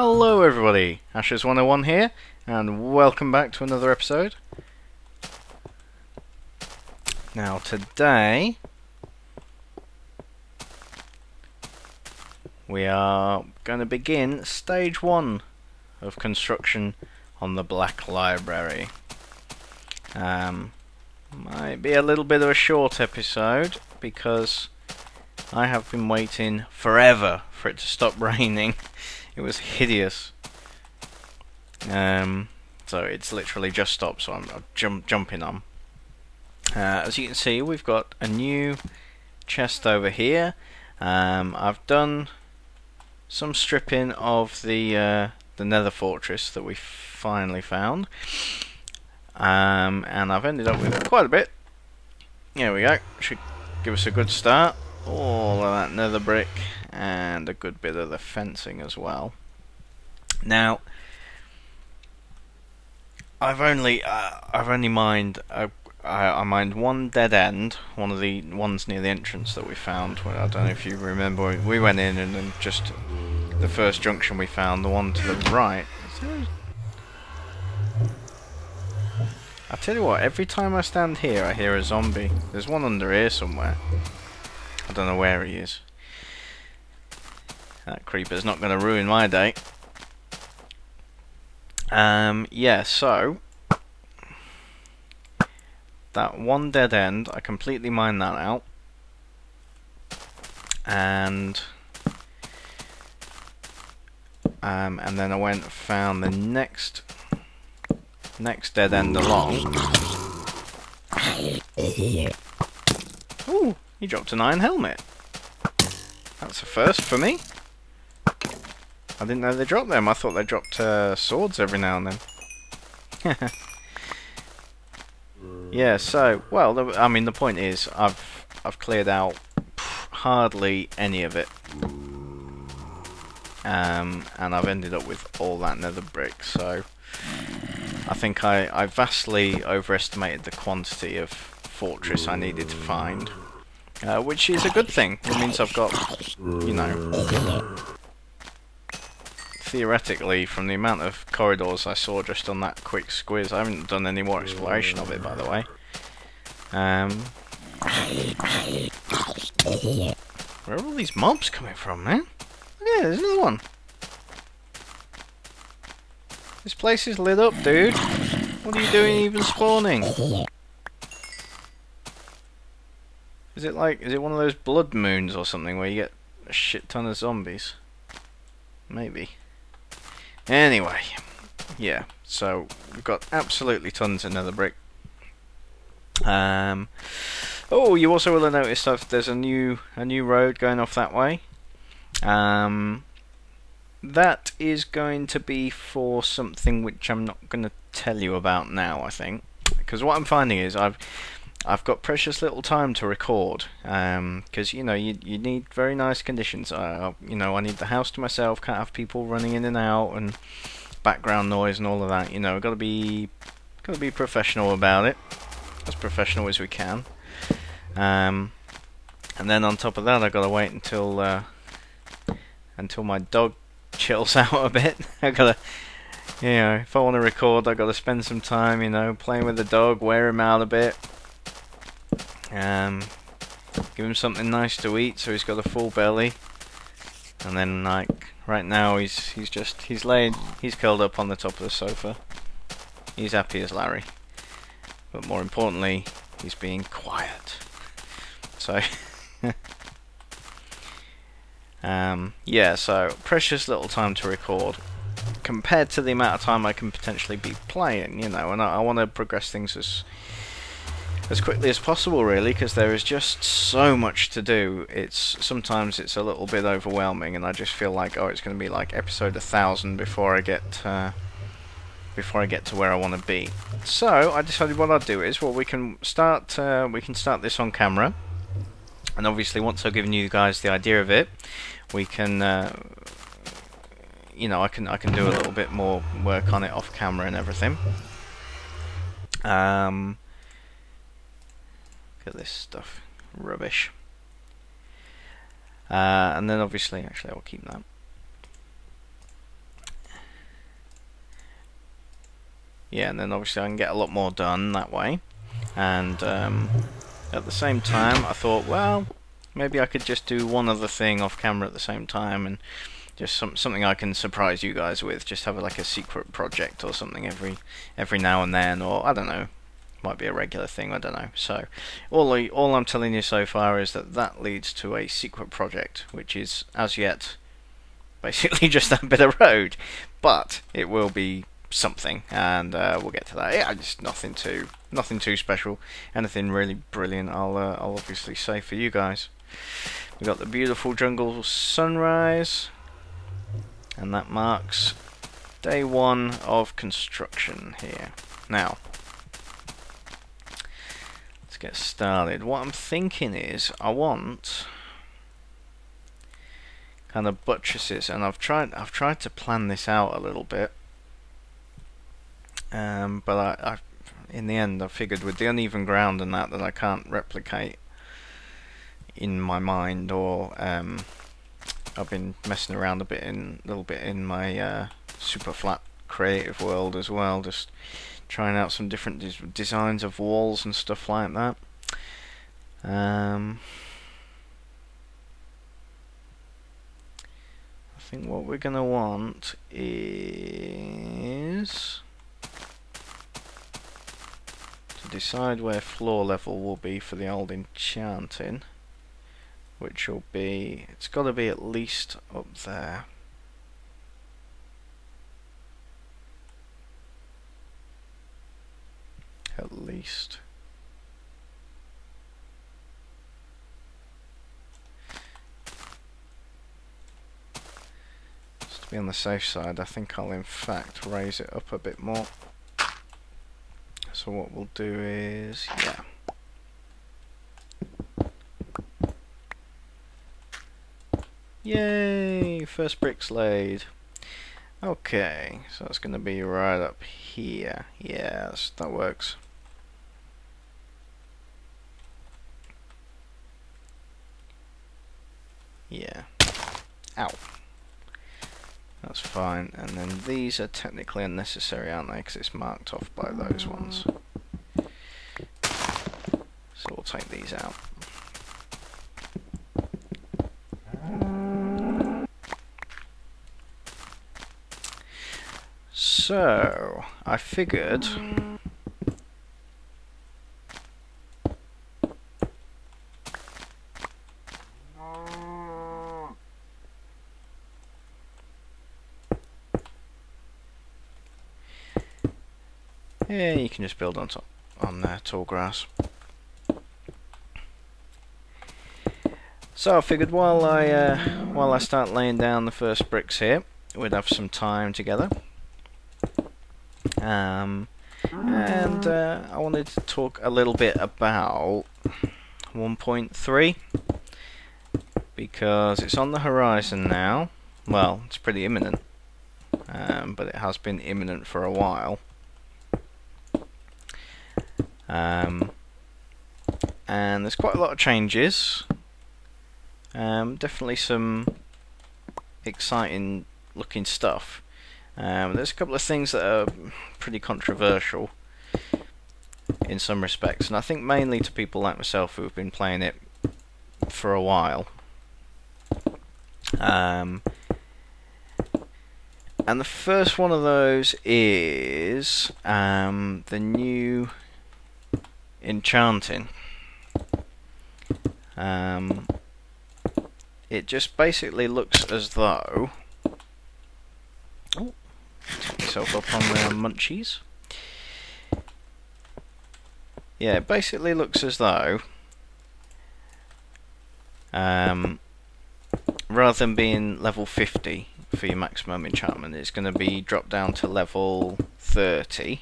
Hello everybody, Ashes101 here, and welcome back to another episode. Now today, we are going to begin stage 1 of construction on the Black Library. Might be a little bit of a short episode, because I have been waiting forever for it to stop raining. It was hideous. So it's literally just stopped, so I'm jumping on. As you can see, we've got a new chest over here. I've done some stripping of the Nether Fortress that we finally found, and I've ended up with quite a bit. There we go. Should give us a good start. All of that nether brick and a good bit of the fencing as well. Now, I've only mined I mined one dead end, one of the ones near the entrance that we found. I don't know if you remember, we went in and then just the first junction we found, the one to the right. I tell you what, every time I stand here I hear a zombie. There's one under here somewhere. I don't know where he is. That creeper's not going to ruin my day. Yeah, so that one dead end, I completely mined that out, and then I went and found the next dead end along. Ooh, he dropped an iron helmet. That's a first for me. I didn't know they dropped them. I thought they dropped swords every now and then. Yeah, so, well, I mean, the point is, I've cleared out hardly any of it. And I've ended up with all that nether brick, so I think I vastly overestimated the quantity of fortress I needed to find. Which is a good thing. It means I've got, you know, theoretically, from the amount of corridors I saw just on that quick squiz, I haven't done any more exploration of it, by the way. Where are all these mobs coming from, man? Yeah, there's another one. This place is lit up, dude. What are you doing even spawning? Is it one of those blood moons or something where you get a shit ton of zombies? Maybe. Anyway, yeah, so we've got absolutely tons of nether brick. Oh, you also will have noticed there's a new road going off that way. That is going to be for something which I'm not going to tell you about now, I think, because what I'm finding is I've got precious little time to record, because you know you need very nice conditions. You know, I need the house to myself, can't have people running in and out and background noise and all of that. You know, I've got to be professional about it, as professional as we can. And then on top of that, I've got to wait until my dog chills out a bit. I've got to, you know, if I want to record, I've got to spend some time, you know, playing with the dog, wear him out a bit. Give him something nice to eat so he's got a full belly, and then, like, right now he's curled up on the top of the sofa. He's happy as Larry, but more importantly, he's being quiet. So yeah, so precious little time to record compared to the amount of time I can potentially be playing, you know, and I want to progress things as quickly as possible, really, because there is just so much to do. Sometimes it's a little bit overwhelming, and I just feel like, oh, it's going to be like episode 1000 before I get to where I want to be. So I decided what I'll do is, well, we can start this on camera, and obviously once I've given you guys the idea of it, we can you know, I can do a little bit more work on it off camera and everything. Look at this stuff, rubbish. And then obviously, actually I'll keep that. Yeah, and then obviously I can get a lot more done that way. And at the same time, I thought, well, maybe I could just do one other thing off camera at the same time, and just something I can surprise you guys with. Just have like a secret project or something every now and then, or I don't know, might be a regular thing. I don't know. So all I'm telling you so far is that leads to a secret project, which is as yet basically just that bit of road, but it will be something, and we'll get to that. Yeah, just nothing too special, anything really brilliant. I'll obviously say for you guys. We got the beautiful jungle sunrise, and that marks day 1 of construction here. Now, let's get started. What I'm thinking is I want kind of buttresses, and I've tried to plan this out a little bit, but I in the end I figured with the uneven ground and that I can't replicate in my mind, or I've been messing around a little bit in my super flat creative world as well, just trying out some different designs of walls and stuff like that. I think what we're gonna want is to decide where floor level will be for the old enchanting, which will be, it's got to be at least up there. At least. Just to be on the safe side, I think I'll in fact raise it up a bit more. So what we'll do is, yeah. Yay! First bricks laid. Okay, so that's going to be right up here. Yes, that works. Yeah. Ow. That's fine. And then these are technically unnecessary, aren't they? Because it's marked off by those ones. So we'll take these out. So, I figured yeah, you can just build on top on tall grass. So I figured while I start laying down the first bricks here, we'd have some time together. And I wanted to talk a little bit about 1.3 because it's on the horizon now. Well, it's pretty imminent, but it has been imminent for a while. And there's quite a lot of changes. Definitely some exciting looking stuff. There's a couple of things that are pretty controversial in some respects, and I think mainly to people like myself who have been playing it for a while. And the first one of those is the new enchanting. It just basically looks as though... Oh, take myself up on the munchies. Yeah, it basically looks as though rather than being level 50 for your maximum enchantment, it's going to be dropped down to level 30.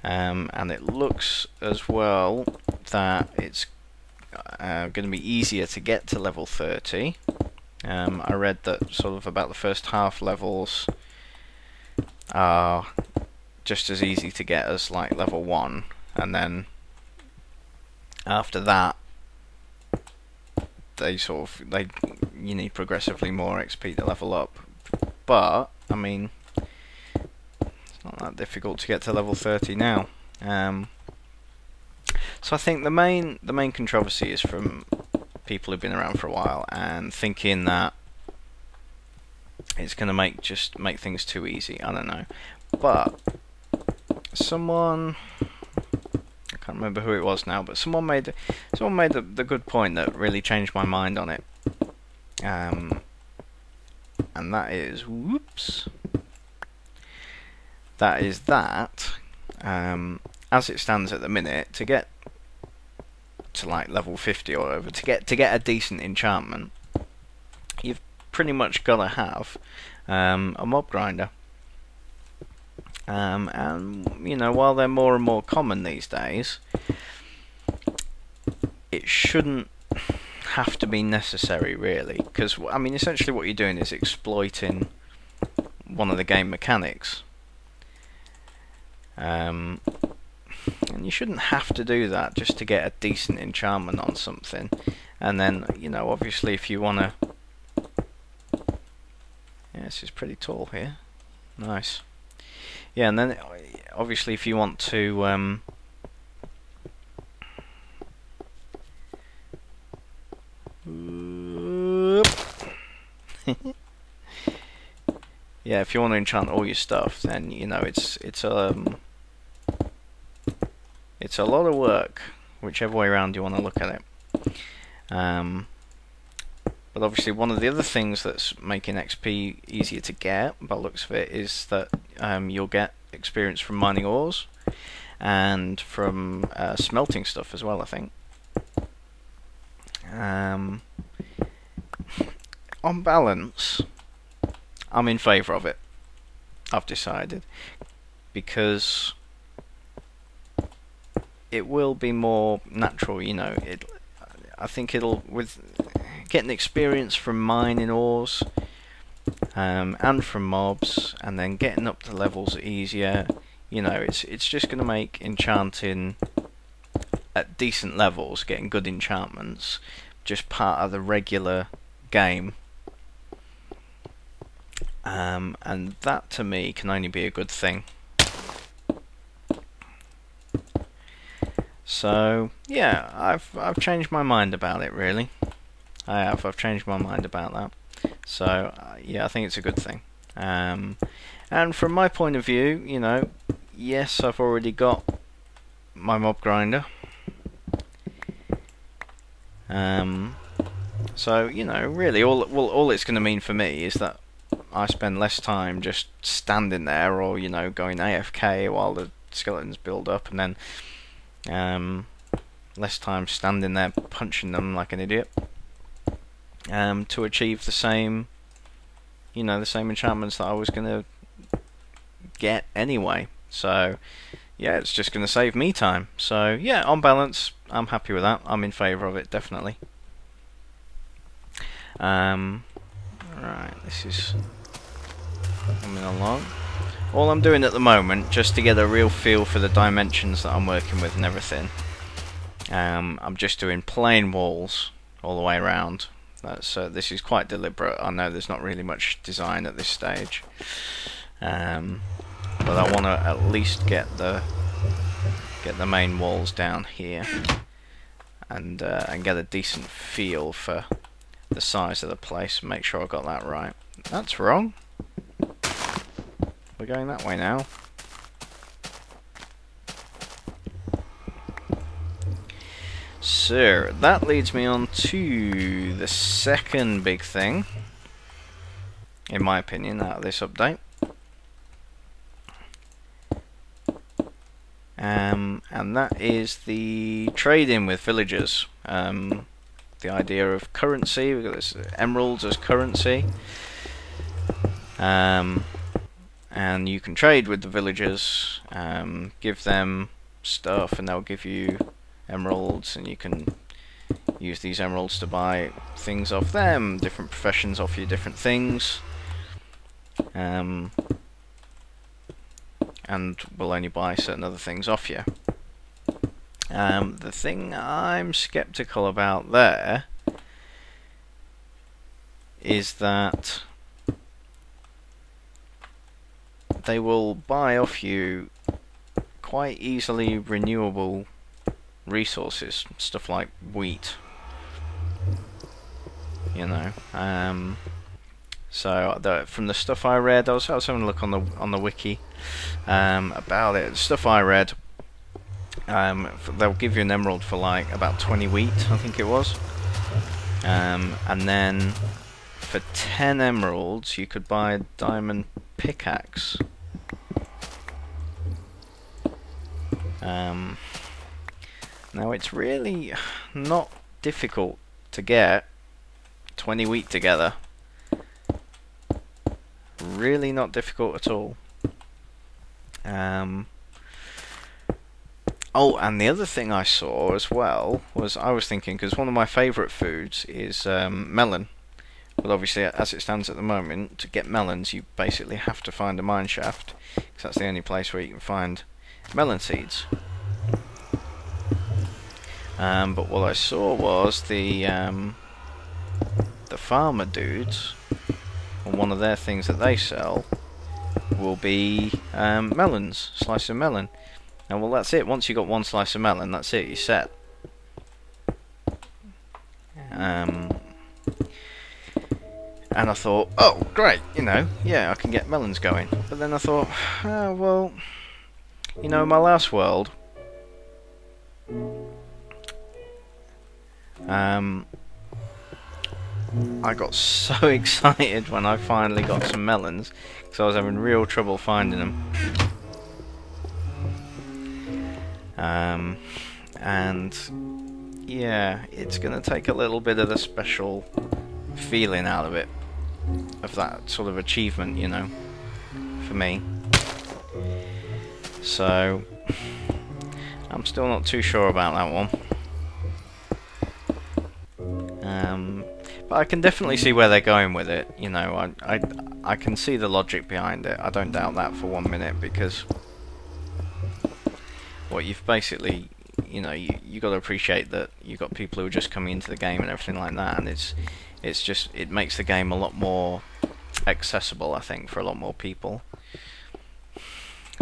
And it looks as well that it's going to be easier to get to level 30. I read that sort of about the first half levels are just as easy to get as like level 1, and then after that you need progressively more XP to level up. But I mean, not that difficult to get to level 30 now. So I think the main controversy is from people who've been around for a while and thinking that it's going to make things too easy. I don't know, but someone, I can't remember who it was now, but someone made the good point that really changed my mind on it, and that is that as it stands at the minute, to get to like level 50 or whatever, to get a decent enchantment, you've pretty much got to have a mob grinder. And you know, while they're more and more common these days, it shouldn't have to be necessary, really, because I mean, essentially what you're doing is exploiting one of the game mechanics, and you shouldn't have to do that just to get a decent enchantment on something. And then, you know, obviously if you want to, yeah, this is pretty tall here, nice. Yeah, and then obviously if you want to yeah, if you want to enchant all your stuff, then you know it's a lot of work, whichever way around you want to look at it. But obviously one of the other things that's making XP easier to get, by the looks of it, is that you'll get experience from mining ores and from smelting stuff as well, I think. On balance, I'm in favour of it, I've decided, because it will be more natural, you know. I think it'll, with getting experience from mining ores and from mobs, and then getting up to levels easier, you know, it's just going to make enchanting at decent levels, getting good enchantments, just part of the regular game. And that to me can only be a good thing. So yeah, I've changed my mind about it, really. I've changed my mind about that. So yeah, I think it's a good thing. And from my point of view, you know, yes, I've already got my mob grinder. So you know, really, all it's going to mean for me is that I spend less time just standing there, or you know, going AFK while the skeletons build up, and then less time standing there punching them like an idiot, to achieve the same, you know, the same enchantments that I was going to get anyway. So yeah, it's just going to save me time. So yeah, on balance, I'm happy with that. I'm in favour of it, definitely. Right, this is coming along. All I'm doing at the moment, just to get a real feel for the dimensions that I'm working with and everything, I'm just doing plain walls all the way around. This is quite deliberate. I know there's not really much design at this stage, but I want to at least get the main walls down here, and get a decent feel for the size of the place. Make sure I got that right. That's wrong. We're going that way now. So that leads me on to the second big thing, in my opinion, out of this update. And that is the trading with villagers. The idea of currency. We've got this emeralds as currency. And you can trade with the villagers, give them stuff, and they'll give you emeralds, and you can use these emeralds to buy things off them. Different professions offer you different things, and will only buy certain other things off you. The thing I'm skeptical about there is that they will buy off you quite easily renewable resources, stuff like wheat, you know. So from the stuff I read, I was having a look on the wiki about it. The stuff I read, they'll give you an emerald for like about 20 wheat, I think it was, and then for 10 emeralds you could buy a diamond pickaxe. Now it's really not difficult to get 20 wheat together. Really not difficult at all. Oh, and the other thing I saw as well was, I was thinking, because one of my favourite foods is melon. But obviously, as it stands at the moment, to get melons you basically have to find a mine shaft, because that's the only place where you can find melon seeds. But what I saw was the farmer dudes, and one of their things that they sell will be melons, slice of melon. And well, that's it. Once you got one slice of melon, that's it. You're set. And I thought, oh, great, you know, yeah, I can get melons going. But then I thought, oh, well, you know, in my last world, I got so excited when I finally got some melons, because I was having real trouble finding them. And yeah, it's going to take a little bit of the special feeling out of it, of that sort of achievement, you know, for me. So I'm still not too sure about that one. But I can definitely see where they're going with it, you know. I can see the logic behind it. I don't doubt that for 1 minute, because what you've basically, you know, you got to appreciate that you've got people who are just coming into the game and everything like that, and it's just, it makes the game a lot more accessible, I think, for a lot more people.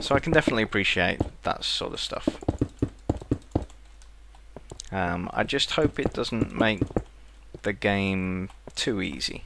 So I can definitely appreciate that sort of stuff. I just hope it doesn't make the game too easy.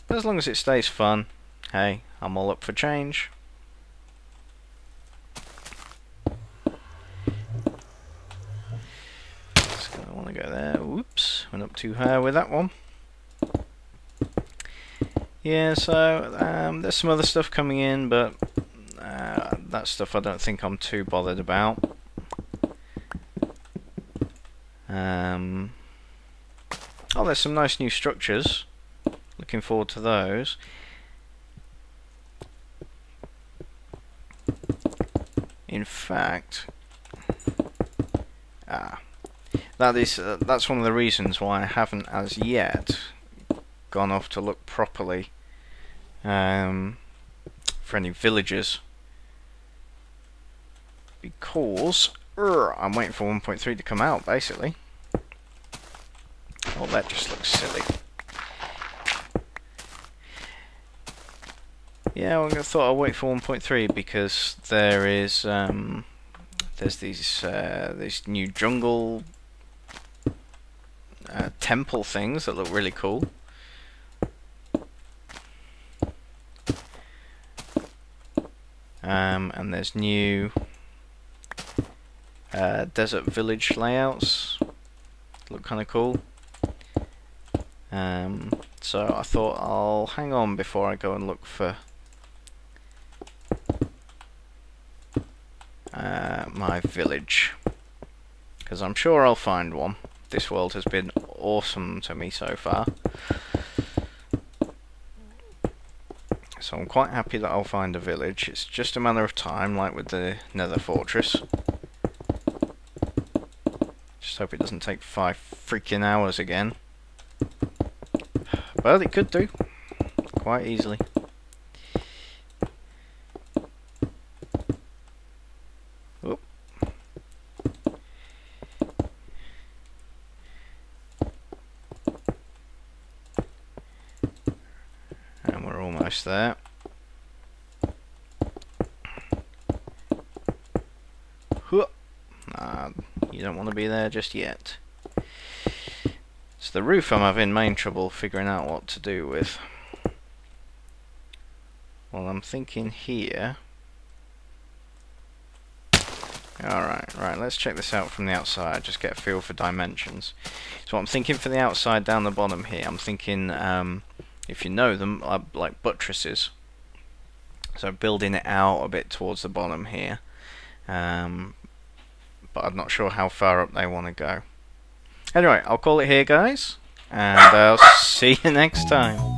But as long as it stays fun, hey, I'm all up for change. Just gonna want to go there. Whoops, went up too high with that one. Yeah, so there's some other stuff coming in, but that stuff I don't think I'm too bothered about. Oh, there's some nice new structures. Looking forward to those. In fact, that's one of the reasons why I haven't as yet gone off to look properly for any villagers, because I'm waiting for 1.3 to come out, basically. Oh, that just looks silly. Yeah, I thought I'd wait for 1.3 because there is there's these new jungle temple things that look really cool. And there's new desert village layouts, look kind of cool. So I thought I'll hang on before I go and look for my village, because I'm sure I'll find one. This world has been awesome to me so far, so I'm quite happy that I'll find a village. It's just a matter of time, like with the Nether Fortress. Just hope it doesn't take 5 freaking hours again. But it could do, quite easily. Oop. post there. You don't want to be there just yet. It's the roof I'm having main trouble figuring out what to do with. Well, I'm thinking here. Alright, right, let's check this out from the outside, just get a feel for dimensions. So I'm thinking for the outside down the bottom here, I'm thinking, if you know them, like buttresses. So building it out a bit towards the bottom here. But I'm not sure how far up they want to go. Anyway, I'll call it here, guys, and I'll see you next time.